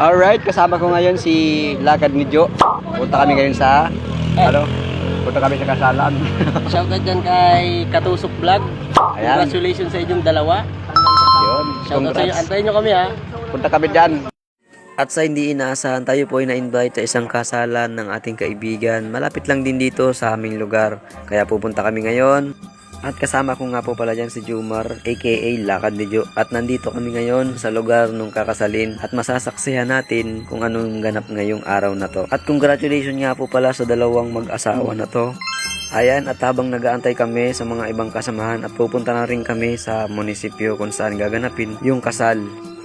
Alright, kasama ko ngayon si Lakad ni Jo. Punta kami ngayon sa, punta kami sa kasalan. Shoutout dyan kay Katusok Vlog. Ayan. Congratulations sa inyong dalawa. Yun, Shoutout sa inyo. congrats. Antayin nyo kami ha. Punta kami dyan. At sa hindi inaasahan, tayo po ay na-invite sa isang kasalan ng ating kaibigan. Malapit lang din dito sa aming lugar. Kaya pupunta kami ngayon. At kasama ko nga po pala dyan si Jumar, aka Lakad ni Jo. At nandito kami ngayon sa lugar nung kakasalin. At masasaksihan natin kung anong ganap ngayong araw na to. At congratulations nga po pala sa dalawang mag-asawa na to. Ayan, at habang nag-aantay kami sa mga ibang kasamahan at pupunta na rin kami sa munisipyo kung saan gaganapin yung kasal.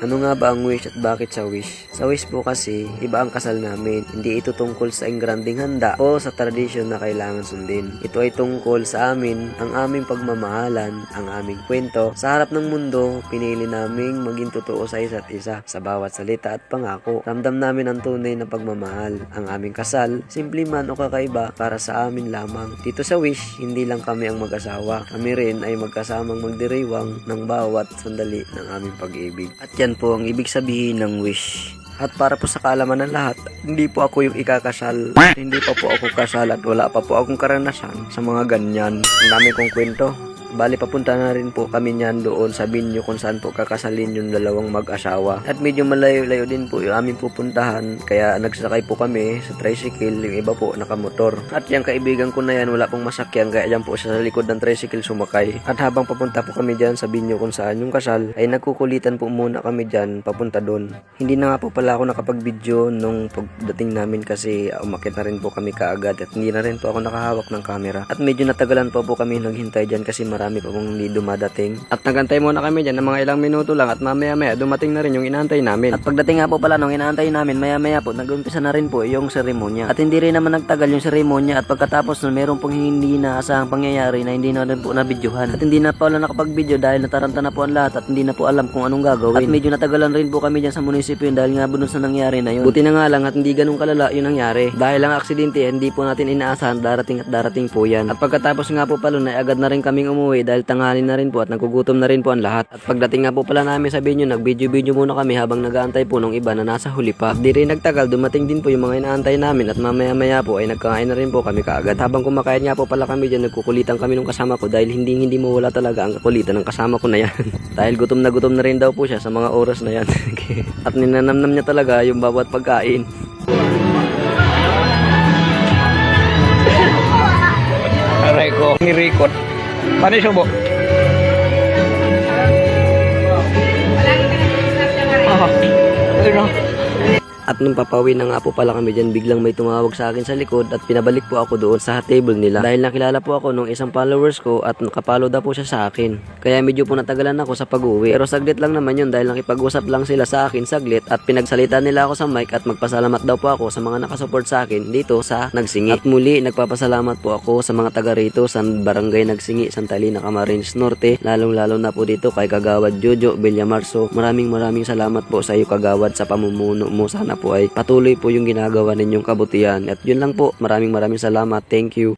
Ano nga ba ang wish at bakit sa wish? Sa wish po kasi, iba ang kasal namin. Hindi ito tungkol sa engranding handa o sa tradisyon na kailangan sundin. Ito ay tungkol sa amin, ang aming pagmamahalan, ang aming kwento. Sa harap ng mundo, pinili naming maging totoo sa isa't isa. Sa bawat salita at pangako, ramdam namin ang tunay na pagmamahal. Ang aming kasal, simple man o kakaiba, para sa amin lamang. Dito sa wish, hindi lang kami ang mag-asawa. Kami rin ay magkasamang magdiriwang ng bawat sandali ng aming pag-ibig. At yan po ang ibig sabihin ng wish. At para po sa kaalaman ng lahat, hindi po ako yung ikakasal. Hindi pa po ako kasal at wala pa po akong karanasan sa mga ganyan. Ang dami kong kwento. Bali, papunta na rin po kami niyan doon sa Binyo kung saan po kakasalin yung dalawang mag-asawa. At medyo malayo-layo din po yung aming pupuntahan, kaya nagsakay po kami sa tricycle, yung iba po nakamotor. At yung kaibigan ko na yan, wala pong masakyan, kaya dyan po siya sa likod ng tricycle sumakay. At habang papunta po kami dyan sa Binyo kung saan yung kasal, ay nagkukulitan po muna kami dyan papunta doon. Hindi na nga po pala ako nakapag-video nung pagdating namin kasi umakit na rin po kami kaagad at hindi na rin po ako nakahawak ng camera. At medyo natagalan po kami naghintay dyan kasi marami pa pong hindi dumadating. At nagantay muna kami dyan ng mga ilang minuto lang at mamaya-maya dumating na rin yung inaantay namin. At pagdating nga po pala nung inaantay namin, maya-maya po nag-umpisa na rin po yung seremonya. At hindi rin naman nagtagal yung seremonya at pagkatapos nun meron pong hindi inaasahang pangyayari na hindi na rin po nabidyohan. At hindi na pala nakapag-video dahil nataranta na po ang lahat at hindi na po alam kung anong gagawin. At medyo natagalan rin po kami dyan sa munisipyo dahil nga bunod sa nangyari na yun. Buti na nga lang at hindi ganun kalala yung nangyari. Dahil lang aksidente, hindi po natin inaasahan darating at darating po yan. At pagkatapos nga po pala na agad na rin kaming umuwi dahil tanghali na rin po at nagugutom na rin po ang lahat. At pagdating nga po pala namin sa Binyo, nag-video muna kami habang nag-aantay po nung iba na nasa huli pa. Di rin nagtagal, dumating din po yung mga inaantay namin at mamaya-maya po ay nagkakain na rin po kami kaagad. Habang kumakain nga po pala kami dyan, nagkukulitan kami nung kasama ko dahil hindi mawala talaga ang kakulitan ng kasama ko na yan. Dahil gutom na rin daw po siya sa mga oras na yan. At ninanamnam niya talaga yung bawat pagkain. Aray ko, nirikot. Paano yung subo? At nung papawi na nga po pala kami dyan, biglang may tumawag sa akin sa likod at pinabalik po ako doon sa table nila. Dahil nakilala po ako nung isang followers ko at nakapalo daw po siya sa akin. Kaya medyo po natagalan ako sa pag-uwi. Pero saglit lang naman yun dahil nakipag-usap lang sila sa akin saglit at pinagsalita nila ako sa mic at magpasalamat daw po ako sa mga nakasupport sa akin dito sa Nagsingi. At muli, nagpapasalamat po ako sa mga taga rito sa Barangay Nagsingi, Santa Lina, Camarines Norte. Lalong-lalo na po dito kay Kagawad Jojo Villamarso. Maraming salamat po sa iyo, Kagawad, sa pamumuno mo. Sana po ay patuloy po yung ginagawa ninyong kabutihan. At yun lang po. Maraming salamat. Thank you.